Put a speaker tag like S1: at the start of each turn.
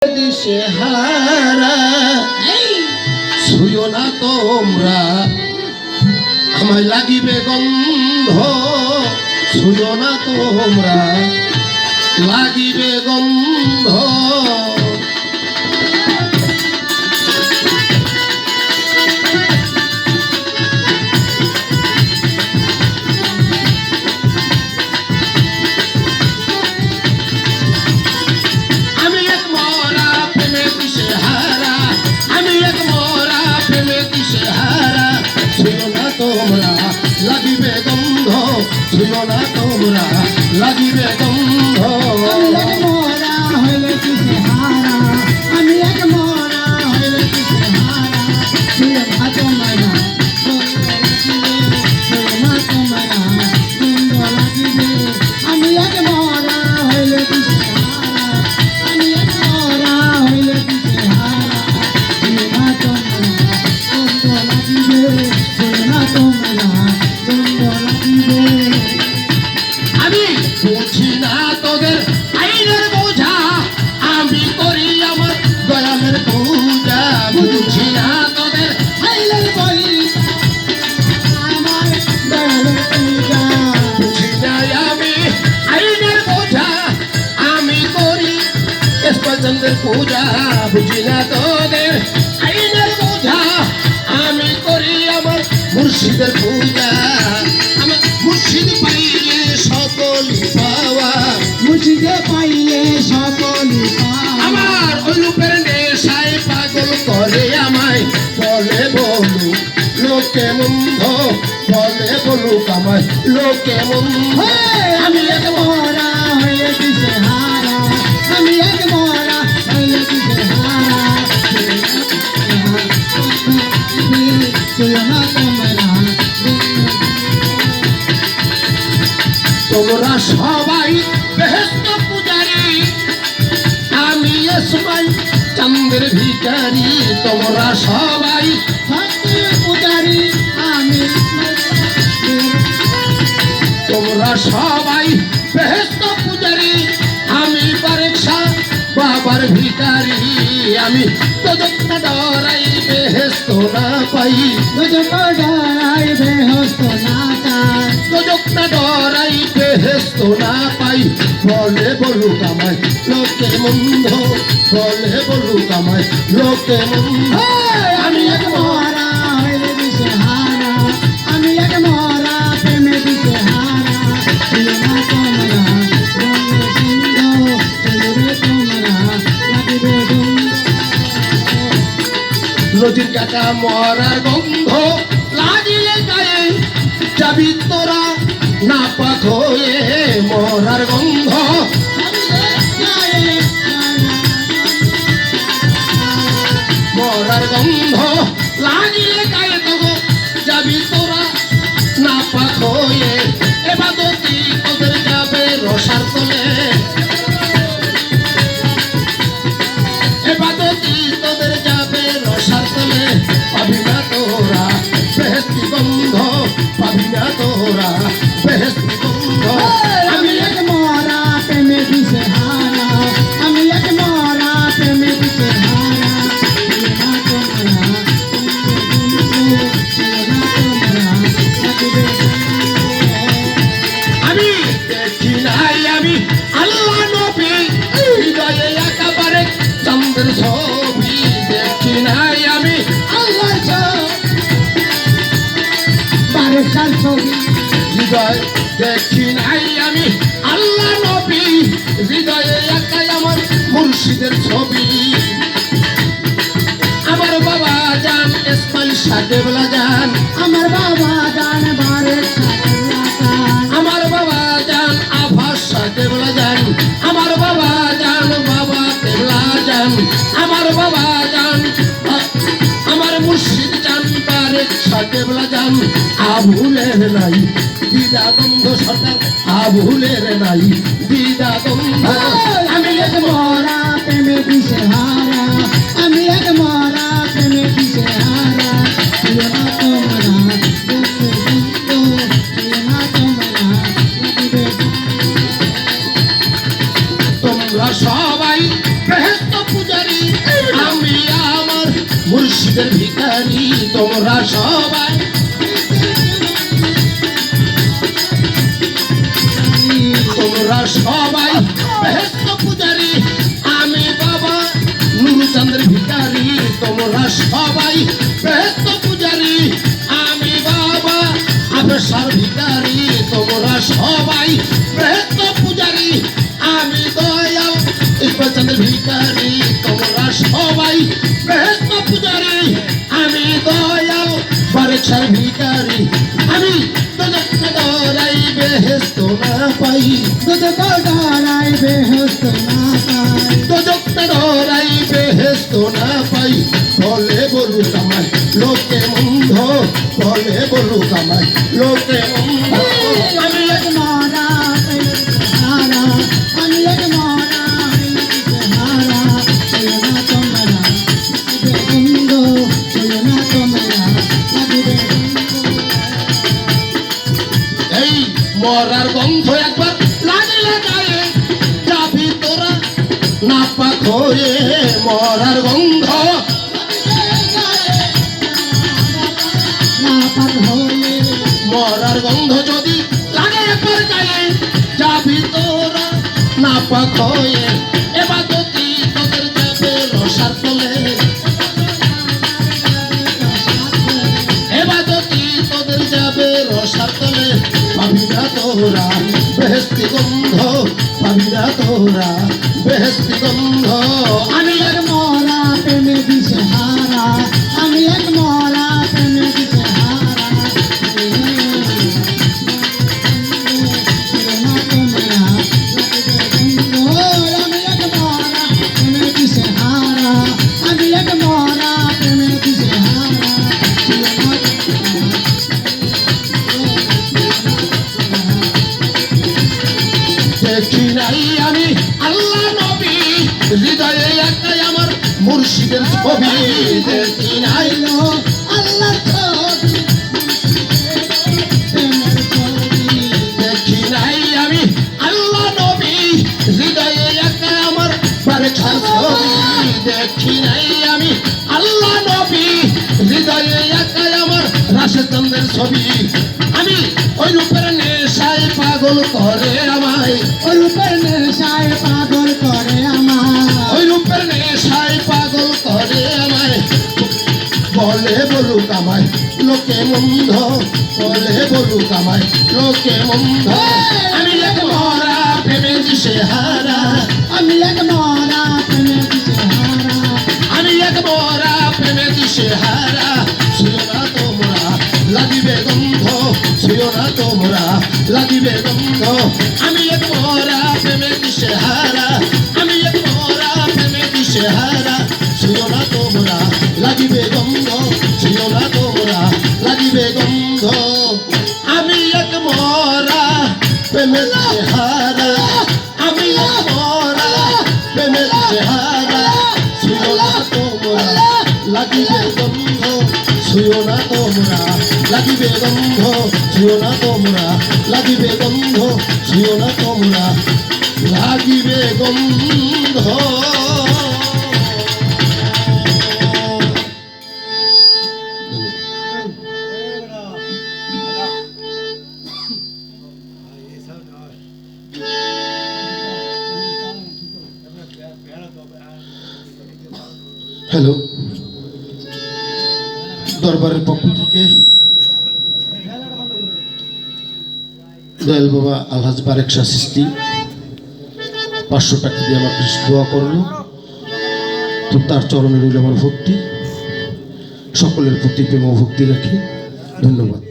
S1: দিশেহারা ছুঁয়ো না তোমরা আমায় লাগিবে গন্ধ ছুঁয়ো না তোমরা লাগিবে গন্ধ তোমরা লাগিবে গন্ধ ছুঁয়ো না তোমরা লাগিবে গন্ধ
S2: মোরা হইলে দিশেহারা আমি এক মোরা হইলে দিশেহারা ছুঁয়ো না তোমরা ছুঁয়ো না তোমরা গন্ধ লাগিবে আমি এক মোরা হইলে দিশেহারা আমি এক মোরা হইলে দিশেহারা ছুঁয়ো না তোমরা গন্ধ লাগিবে
S1: আমি বুঝি না তোদের আইনের বোঝা আমি করি আমার দয়ালের পূজা বুঝি না তোদের
S2: আইনের বই আমার দয়ালের পূজা
S1: বুঝি না আমি আইনের বোঝা আমি করি স্পেশালের পূজা বুঝি না তোদের আইনের বোঝা আমি করি আমার মুর্শিদের পূজা আমার মুর্শিদ পাইলে সকলই পাওয়া
S2: মুর্শিদে পাইলে সকলই পাওয়া
S1: আমার অনুপের নেশায় পাগল করে আমায় বলে বলু লোকে মন্দ বলে বলুক আমায় লোকে মন্দ
S2: আমি এক মোরা হইলে দিশেহারা আমি এক মোরা হইলে দিশেহারা ছুঁয়ো না তোমরা
S1: তোমরা সবাই বেহেশত পূজারি আমি ইসমাইল চাঁদের ভিখারি তোমরা সবাই
S2: সত্যি পূজারি আমি
S1: তোমরা সবাই বেহেশত পূজারি আমি বারেকশা বাবার ভিখারি আমি তোজকটা ডরাই বেহেশত না পাই
S2: ডরাই বেহস্ত না চাই
S1: তোজকটা ডরাই বেহেশত না পাই বলে বলুক আমায় লোকে মন্দ বলে বলুক আমায় লোকে মন্দ
S2: আমি এক মোরা হইলে দিশেহারা আমি এক মোরা প্রেমে দিশেহারা ছুঁয়ো না তোমরা গন্ধ ছুঁয়ো তোমরা লাগিবে গন্ধ
S1: নদীর কাটা মরার গন্ধ লাগিলে গায়ে যাবি তোরা না পাক হয়ে মরার গন্ধ মরার গন্ধ লাগিলে গায়ে তবু যাবি তোরা না পাক হয়ে এবাদতি তোদের যাবে রসার তলে এবাদতি তোদের যাবে রসার তলে পাবি না তোরা বেহেশতি গন্ধ পাবি না তোরা বেহেশতি গন্ধ
S2: আমি এক মোরা প্রেমে দিশেহারা আমি এক মোরা প্রেমে দিশেহারা ছুঁয়ো না তোমরা ছুঁয়ো না তোমরা লাগিবে
S1: আমি দেখি নাই আমি আল্লাহ নবী হৃদয়ে একেবারে চন্দ্র ছবি দেখি নাই আমি
S2: আল্লাহ বারেকশার ছবি
S1: হৃদয় দেখি নাই আমি আল্লাহ নবী হৃদয়ে একাই আমার মুর্শিদের ছবি আমার বাবা জান ইসমাইল সাহেবলা জান
S2: আমার বাবা জান বারেকশার
S1: আমার বাবা জান আভাস সাহেবলা জান আমার বাবা জান বাবা কেবলা জান আমার বাবা জান আমার মুর্শিদ জান বারেক সাহেবলা জান আভুলের নাই দিদা গন্ধ সরকার আভুলের নাই দিদা গন্ধ
S2: আমি এক মোরা প্রেমে দিশেহারা আমি এক মোরা প্রেমে দিশেহারা ছুঁয়ো না তোমরা ছুঁয়ো না তোমরা লাগিবে
S1: তোমরা সবাই বেহেশত পূজা মুর্শিদের ভিখারি তোমরা সবাই, তোমরা সবাই বেহেশত পূজারি, আমি বাবা নুরুচাঁদের ভিখারি তোমরা সবাই বেহেশত পূজারি, আমি বাবা আবেশার ভিখারি তোমরা সবাই বেহেশত পূজারি, আমি দয়াল ইকবালচাঁদের ভিখারি তোমরা সবাই বেহেশত পূজারি, আমি দয়াল বারেকশার ভিখারি, আমি দোজখে ডরাই বেহেশত না পাই,
S2: দুদক ডরাই বেহেশত না পাই,
S1: দোজখে ডরাই বেহেশত না পাই, বলে বলুক আমায় লোকে মন্দ, বলে বলুক আমায় লোকে মন্দ,
S2: আমি এক মরা পেলে হারা, আমি এক মরা পেলে হারা, চলো না তোমরা লাগিবে গন্ধ, চলো না তোমরা লাগিবে গন্ধ।
S1: এই মরার গন্ধ একবার লাগলে গায়ে যাবি তোরা নাপাক হয়ে, মরার গন্ধ
S2: নাপাক হয়ে,
S1: মরার গন্ধ যদি লাগে একবার গায়ে যাবি তোরা নাপাক হয়ে, এবাদতি তোদের যাবে রসার তলে, এবাদতি তোদের যাবে রসার তলে, পাবি না তোরা বেহেশতি গন্ধ, পাবি না তোরা বেহেশতি গন্ধ,
S2: আমি এক মরা প্রেমে দিশে হারা, আমি এক মরা প্রেমে দিশে হারা, চলো না তোমরা লাগিবে গন্ধ, আমি এক মরা প্রেমে দিশে হারা, আমি এক মরা প্রেমে দিশে হারা, চলো না
S1: দেখি নাই আমি আল্লাহ নবী, হৃদয়ে একটাই আমার মুর্শিদের ছবি, দেখি নাই
S2: আইলো আল্লাহর ছবি, প্রেমের ছবি,
S1: দেখি নাই আমি আল্লাহ নবী, হৃদয়ে একটাই আমার বারেকশার ছবি, দেখি নাই আমি আল্লাহ নবী, হৃদয়ে একটাই আমার রাশেদ চন্দ্রের ছবি, আমি ওই রূপের নেশায় পাগল করে আমায়,
S2: ওই রূপের নেশায় পাগল করে আমার,
S1: ওই রূপের নেশায় পাগল করে আমায়, বলে বলুক আমায় লোকে মন্দ, বলে বলুক আমায় লোকে মন্দ, আমি এক মরা প্রেমে দিশে হারা,
S2: আমি এক মরা প্রেমে দিশে হারা,
S1: আমি এক মরা প্রেমে দিশে হারা, শুয়ো না তোমরা লাগিবে গন্ধ, শুয়ো না তোমরা লাগিবে গন্ধ, আমি এক মরা প্রেমে দিশে হারা, আমি এক মরা প্রেমে দিশে হারা, শুয়ো না তোমরা লাগিবে গন্ধ, শুয়ো না তোমরা লাগিবে গন্ধ, আমি এক মরা প্রেমে দিশে হারা, আমি এক মরা প্রেমে দিশে হারা, শুয়ো না তোমরা লাগিবে গন্ধ, শুয়ো না তোমরা লাগিবে গন্ধ, শুয়ো না তোমরা লাগিবে গন্ধ, শুয়ো না তোমরা লাগিবে গন্ধ। হ্যালো, দরবারের পক্ষ থেকে দয়াল বাবা আলহাজ বারেকশাহ চিশতি 500 টাকা দিয়ে আমাকে দোয়া করলো, তো তার চরণে রইল আমার ভক্তি, সকলের প্রতি প্রেম ও ভক্তি রাখি, ধন্যবাদ।